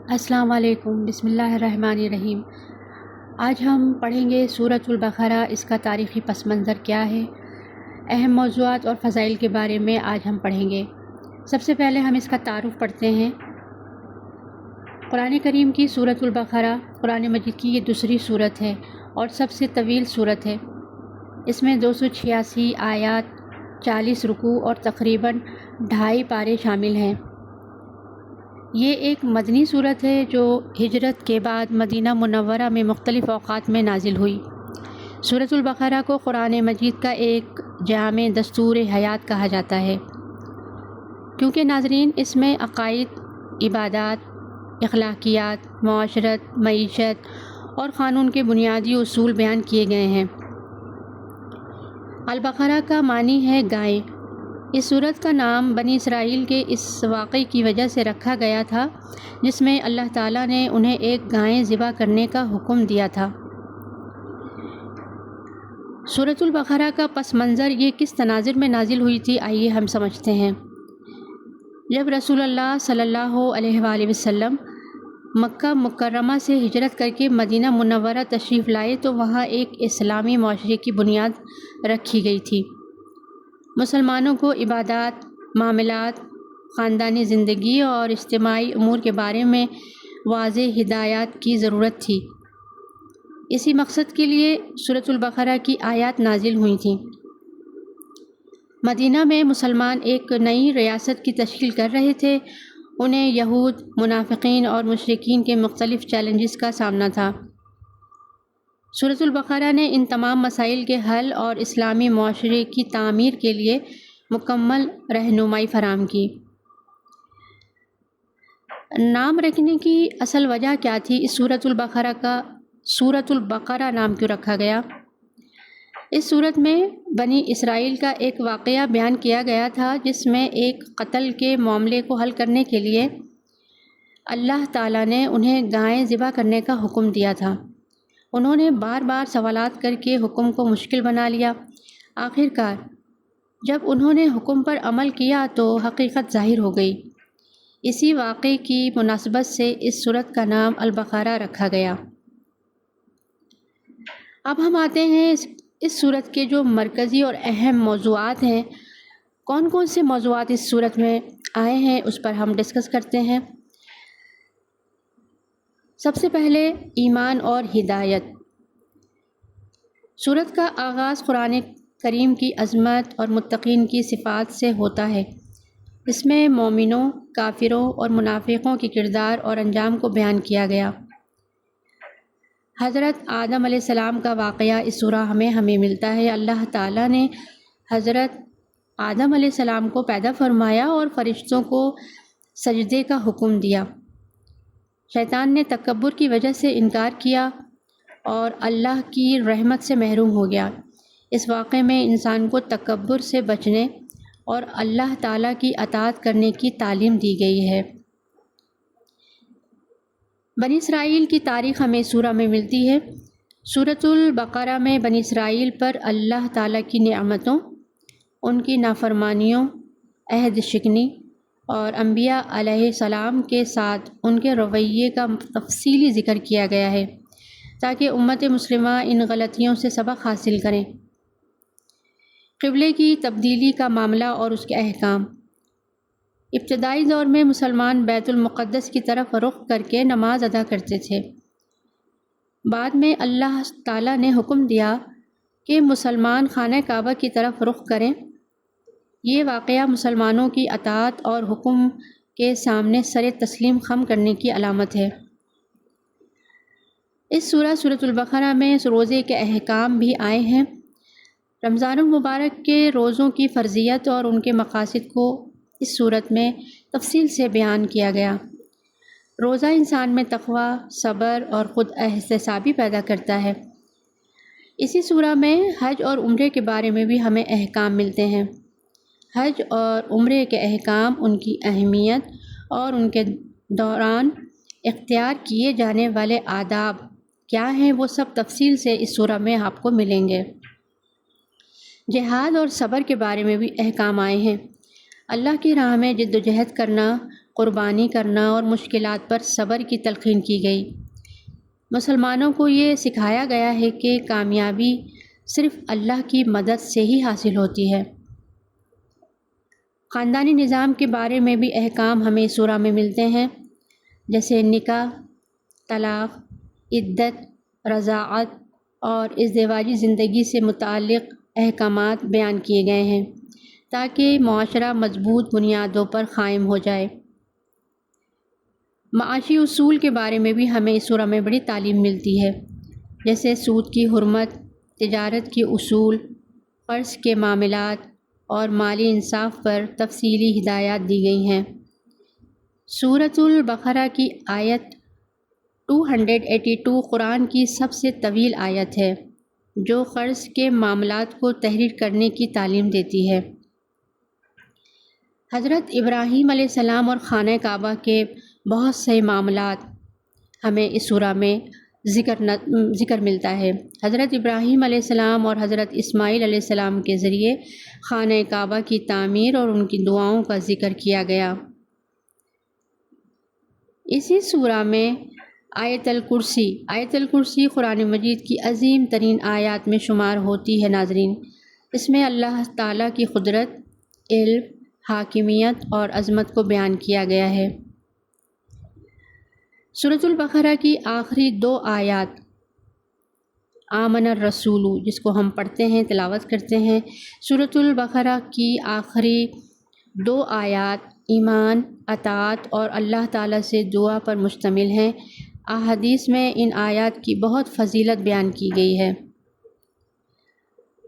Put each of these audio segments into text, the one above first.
السلام علیکم، بسم اللہ الرحمن الرحیم۔ آج ہم پڑھیں گے سورۃ البقرہ۔ اس کا تاریخی پس منظر کیا ہے، اہم موضوعات اور فضائل کے بارے میں آج ہم پڑھیں گے۔ سب سے پہلے ہم اس کا تعارف پڑھتے ہیں۔ قرآن کریم کی سورۃ البقرہ قرآن مجید کی یہ دوسری سورت ہے اور سب سے طویل سورت ہے۔ اس میں 286 آیات، 40 رکوع اور تقریباً 2.5 پارے شامل ہیں۔ یہ ایک مدنی صورت ہے جو ہجرت کے بعد مدینہ منورہ میں مختلف اوقات میں نازل ہوئی۔ سورۃ البقرہ کو قرآن مجید کا ایک جامع دستور حیات کہا جاتا ہے، کیونکہ ناظرین اس میں عقائد، عبادات، اخلاقیات، معاشرت، معیشت اور قانون کے بنیادی اصول بیان کیے گئے ہیں۔ البقرہ کا معنی ہے گائے۔ اس سورت کا نام بنی اسرائیل کے اس واقعے کی وجہ سے رکھا گیا تھا جس میں اللہ تعالیٰ نے انہیں ایک گائے ذبح کرنے کا حکم دیا تھا۔ سورۃ البقرہ کا پس منظر یہ کس تناظر میں نازل ہوئی تھی، آئیے ہم سمجھتے ہیں۔ جب رسول اللہ صلی اللہ علیہ وآلہ وسلم مکہ مکرمہ سے ہجرت کر کے مدینہ منورہ تشریف لائے تو وہاں ایک اسلامی معاشرے کی بنیاد رکھی گئی تھی۔ مسلمانوں کو عبادات، معاملات، خاندانی زندگی اور اجتماعی امور کے بارے میں واضح ہدایات کی ضرورت تھی۔ اسی مقصد کے لیے سورۃ البقرہ کی آیات نازل ہوئی تھیں۔ مدینہ میں مسلمان ایک نئی ریاست کی تشکیل کر رہے تھے۔ انہیں یہود، منافقین اور مشرکین کے مختلف چیلنجز کا سامنا تھا۔ سورۃ البقرہ نے ان تمام مسائل کے حل اور اسلامی معاشرے کی تعمیر کے لیے مکمل رہنمائی فراہم کی۔ نام رکھنے کی اصل وجہ کیا تھی؟ اس سورۃ البقرہ کا سورۃ البقرہ نام کیوں رکھا گیا؟ اس سورت میں بنی اسرائیل کا ایک واقعہ بیان کیا گیا تھا جس میں ایک قتل کے معاملے کو حل کرنے کے لیے اللہ تعالیٰ نے انہیں گائے ذبح کرنے کا حکم دیا تھا۔ انہوں نے بار بار سوالات کر کے حکم کو مشکل بنا لیا۔ آخر کار جب انہوں نے حکم پر عمل کیا تو حقیقت ظاہر ہو گئی۔ اسی واقعے کی مناسبت سے اس سورت کا نام البقرہ رکھا گیا۔ اب ہم آتے ہیں اس سورت کے جو مرکزی اور اہم موضوعات ہیں۔ کون کون سے موضوعات اس سورت میں آئے ہیں اس پر ہم ڈسکس کرتے ہیں۔ سب سے پہلے ایمان اور ہدایت۔ سورت کا آغاز قرآن کریم کی عظمت اور متقین کی صفات سے ہوتا ہے۔ اس میں مومنوں، کافروں اور منافقوں کے کردار اور انجام کو بیان کیا گیا۔ حضرت آدم علیہ السلام کا واقعہ اس سورہ ہمیں ملتا ہے۔ اللہ تعالیٰ نے حضرت آدم علیہ السلام کو پیدا فرمایا اور فرشتوں کو سجدے کا حکم دیا۔ شیطان نے تکبر کی وجہ سے انکار کیا اور اللہ کی رحمت سے محروم ہو گیا۔ اس واقعے میں انسان کو تکبر سے بچنے اور اللہ تعالیٰ کی اطاعت کرنے کی تعلیم دی گئی ہے۔ بنی اسرائیل کی تاریخ ہمیں سورہ میں ملتی ہے۔ سورۃ البقرہ میں بنی اسرائیل پر اللہ تعالیٰ کی نعمتوں، ان کی نافرمانیوں، عہد شکنی اور انبیاء علیہ السلام کے ساتھ ان کے رویے کا تفصیلی ذکر کیا گیا ہے تاکہ امت مسلمہ ان غلطیوں سے سبق حاصل کریں۔ قبلے کی تبدیلی کا معاملہ اور اس کے احکام۔ ابتدائی دور میں مسلمان بیت المقدس کی طرف رخ کر کے نماز ادا کرتے تھے۔ بعد میں اللہ تعالیٰ نے حکم دیا کہ مسلمان خانہ کعبہ کی طرف رخ کریں۔ یہ واقعہ مسلمانوں کی اطاعت اور حکم کے سامنے سر تسلیم خم کرنے کی علامت ہے۔ اس سورۃ البقرہ میں روزے کے احکام بھی آئے ہیں۔ رمضان المبارک کے روزوں کی فرضیت اور ان کے مقاصد کو اس سورت میں تفصیل سے بیان کیا گیا۔ روزہ انسان میں تقوی، صبر اور خود احتسابی پیدا کرتا ہے۔ اسی سورہ میں حج اور عمرے کے بارے میں بھی ہمیں احکام ملتے ہیں۔ حج اور عمرے کے احکام، ان کی اہمیت اور ان کے دوران اختیار کیے جانے والے آداب کیا ہیں، وہ سب تفصیل سے اس سورہ میں آپ کو ملیں گے۔ جہاد اور صبر کے بارے میں بھی احکام آئے ہیں۔ اللہ کی راہ میں جد و جہد کرنا قربانی کرنا اور مشکلات پر صبر کی تلقین کی گئی۔ مسلمانوں کو یہ سکھایا گیا ہے کہ کامیابی صرف اللہ کی مدد سے ہی حاصل ہوتی ہے۔ خاندانی نظام کے بارے میں بھی احکام ہمیں سورہ میں ملتے ہیں، جیسے نکاح، طلاق، عدت، رضاعت اور ازدواجی زندگی سے متعلق احکامات بیان کیے گئے ہیں تاکہ معاشرہ مضبوط بنیادوں پر قائم ہو جائے۔ معاشی اصول کے بارے میں بھی ہمیں اس سورہ میں بڑی تعلیم ملتی ہے، جیسے سود کی حرمت، تجارت کے اصول، قرض کے معاملات اور مالی انصاف پر تفصیلی ہدایات دی گئی ہیں۔ سورۃ البقرہ کی آیت 282 قرآن کی سب سے طویل آیت ہے جو قرض کے معاملات کو تحریر کرنے کی تعلیم دیتی ہے۔ حضرت ابراہیم علیہ السلام اور خانہ کعبہ کے بہت سے معاملات ہمیں اس سورہ میں ذکر ملتا ہے۔ حضرت ابراہیم علیہ السلام اور حضرت اسماعیل علیہ السلام کے ذریعے خانہ کعبہ کی تعمیر اور ان کی دعاؤں کا ذکر کیا گیا۔ اسی سورہ میں آیت الکرسی قرآن مجید کی عظیم ترین آیات میں شمار ہوتی ہے۔ ناظرین، اس میں اللہ تعالیٰ کی قدرت، علم، حاکمیت اور عظمت کو بیان کیا گیا ہے۔ سورۃ البقرہ کی آخری 2 آیات آمن الرسول، جس کو ہم پڑھتے ہیں، تلاوت کرتے ہیں، سورۃ البقرہ کی آخری 2 آیات ایمان، اطاعت اور اللہ تعالیٰ سے دعا پر مشتمل ہیں۔ احادیث میں ان آیات کی بہت فضیلت بیان کی گئی ہے۔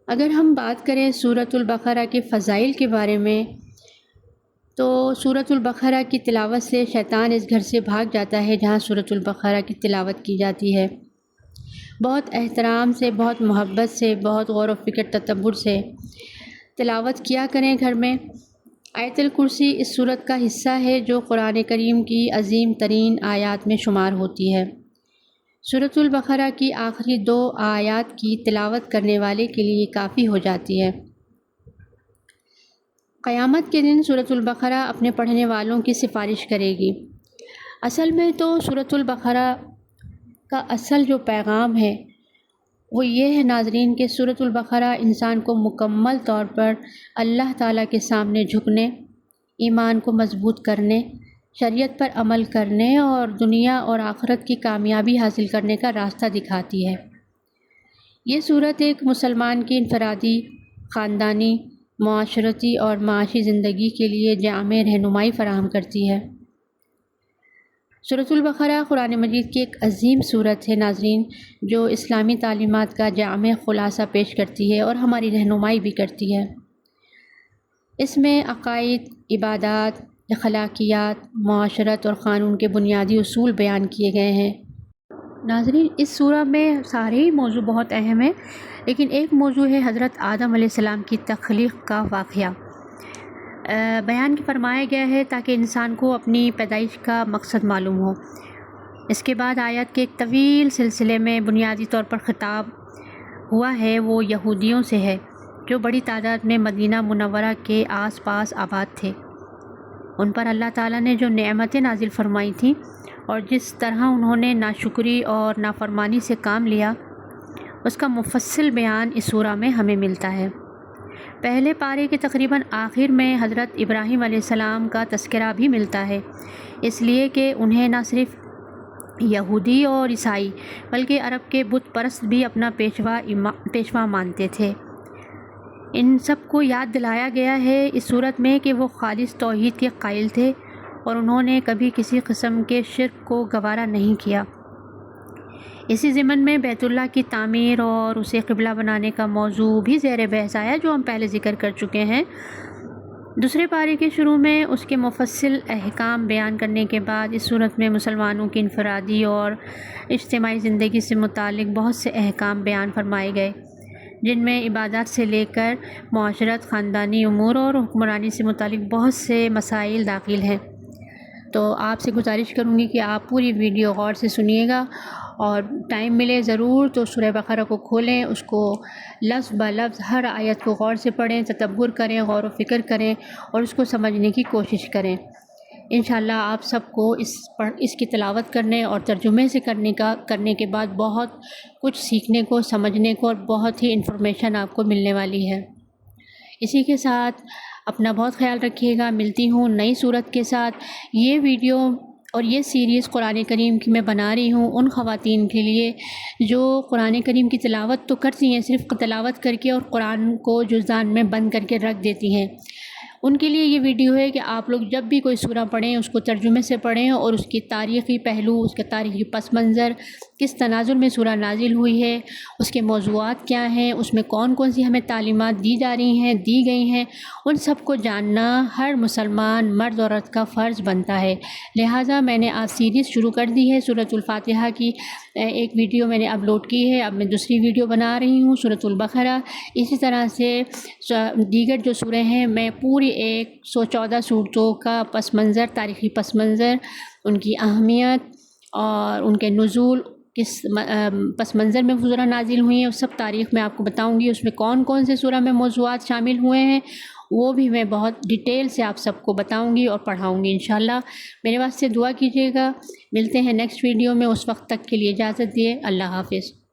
اگر ہم بات کریں سورۃ البقرہ کے فضائل کے بارے میں، تو سورۃ البقرہ کی تلاوت سے شیطان اس گھر سے بھاگ جاتا ہے جہاں سورۃ البقرہ کی تلاوت کی جاتی ہے۔ بہت احترام سے، بہت محبت سے، بہت غور و فکر تدبر سے تلاوت کیا کریں گھر میں۔ آیت الکرسی اس سورت کا حصہ ہے جو قرآن کریم کی عظیم ترین آیات میں شمار ہوتی ہے۔ سورۃ البقرہ کی آخری 2 آیات کی تلاوت کرنے والے کے لیے کافی ہو جاتی ہے۔ قیامت کے دن سورۃ البقرہ اپنے پڑھنے والوں کی سفارش کرے گی۔ اصل میں تو سورۃ البقرہ کا اصل جو پیغام ہے وہ یہ ہے ناظرین کہ سورۃ البقرہ انسان کو مکمل طور پر اللہ تعالیٰ کے سامنے جھکنے، ایمان کو مضبوط کرنے، شریعت پر عمل کرنے اور دنیا اور آخرت کی کامیابی حاصل کرنے کا راستہ دکھاتی ہے۔ یہ سورت ایک مسلمان کی انفرادی، خاندانی، معاشرتی اور معاشی زندگی کے لیے جامع رہنمائی فراہم کرتی ہے۔ سورۃ البقرہ قرآن مجید کی ایک عظیم سورت ہے ناظرین، جو اسلامی تعلیمات کا جامع خلاصہ پیش کرتی ہے اور ہماری رہنمائی بھی کرتی ہے۔ اس میں عقائد، عبادات، اخلاقیات، معاشرت اور قانون کے بنیادی اصول بیان کیے گئے ہیں۔ ناظرین، اس سورہ میں سارے ہی موضوع بہت اہم ہیں، لیکن ایک موضوع ہے حضرت آدم علیہ السلام کی تخلیق کا واقعہ۔ بیان فرمایا گیا ہے تاکہ انسان کو اپنی پیدائش کا مقصد معلوم ہو۔ اس کے بعد آیات کے ایک طویل سلسلے میں بنیادی طور پر خطاب ہوا ہے وہ یہودیوں سے ہے جو بڑی تعداد میں مدینہ منورہ کے آس پاس آباد تھے۔ ان پر اللہ تعالیٰ نے جو نعمتیں نازل فرمائی تھیں اور جس طرح انہوں نے ناشکری اور نافرمانی سے کام لیا، اس کا مفصل بیان اس سورہ میں ہمیں ملتا ہے۔ پہلے پارے کے تقریباً آخر میں حضرت ابراہیم علیہ السلام کا تذکرہ بھی ملتا ہے، اس لیے کہ انہیں نہ صرف یہودی اور عیسائی بلکہ عرب کے بت پرست بھی اپنا پیشوا مانتے تھے۔ ان سب کو یاد دلایا گیا ہے اس صورت میں کہ وہ خالص توحید کے قائل تھے اور انہوں نے کبھی کسی قسم کے شرک کو گوارا نہیں کیا۔ اسی ضمن میں بیت اللہ کی تعمیر اور اسے قبلہ بنانے کا موضوع بھی زیر بحث آیا جو ہم پہلے ذکر کر چکے ہیں۔ دوسرے پارے کے شروع میں اس کے مفصل احکام بیان کرنے کے بعد اس صورت میں مسلمانوں کی انفرادی اور اجتماعی زندگی سے متعلق بہت سے احکام بیان فرمائے گئے، جن میں عبادات سے لے کر معاشرت، خاندانی امور اور حکمرانی سے متعلق بہت سے مسائل داخل ہیں۔ تو آپ سے گزارش کروں گی کہ آپ پوری ویڈیو غور سے سنیے گا اور ٹائم ملے ضرور تو سورہ بقرہ کو کھولیں، اس کو لفظ بہ لفظ ہر آیت کو غور سے پڑھیں، تدبر کریں، غور و فکر کریں اور اس کو سمجھنے کی کوشش کریں۔ انشاءاللہ آپ سب کو اس کی تلاوت کرنے اور ترجمے سے کرنے کے بعد بہت کچھ سیکھنے کو، سمجھنے کو اور بہت ہی انفارمیشن آپ کو ملنے والی ہے۔ اسی کے ساتھ اپنا بہت خیال رکھیے گا۔ ملتی ہوں نئی صورت کے ساتھ۔ یہ ویڈیو اور یہ سیریز قرآن کریم کی میں بنا رہی ہوں ان خواتین کے لیے جو قرآن کریم کی تلاوت تو کرتی ہیں، صرف تلاوت کر کے اور قرآن کو جزدان میں بند کر کے رکھ دیتی ہیں۔ ان کے لیے یہ ویڈیو ہے کہ آپ لوگ جب بھی کوئی سورہ پڑھیں اس کو ترجمے سے پڑھیں اور اس کی تاریخی پہلو، اس کا تاریخی پس منظر، کس تناظر میں سورہ نازل ہوئی ہے، اس کے موضوعات کیا ہیں، اس میں کون کون سی ہمیں تعلیمات دی جا رہی ہیں، دی گئی ہیں، ان سب کو جاننا ہر مسلمان مرد اور عورت کا فرض بنتا ہے۔ لہٰذا میں نے آج سیریز شروع کر دی ہے سورۃ الفاتحہ کی۔ ایک ویڈیو میں نے اپلوڈ کی ہے، اب میں دوسری ویڈیو بنا رہی ہوں سورۃ البقرہ۔ اسی طرح سے دیگر جو سورے ہیں میں پوری 114 صورتوں کا پس منظر، تاریخی پس منظر، ان کی اہمیت اور ان کے نزول، کس پس منظر میں سورہ نازل ہوئی ہیں، اس سب تاریخ میں آپ کو بتاؤں گی۔ اس میں کون کون سے سورہ میں موضوعات شامل ہوئے ہیں وہ بھی میں بہت ڈیٹیل سے آپ سب کو بتاؤں گی اور پڑھاؤں گی انشاءاللہ۔ میرے واسطے دعا کیجیے گا۔ ملتے ہیں نیکسٹ ویڈیو میں، اس وقت تک کے لیے اجازت دیے۔ اللہ حافظ۔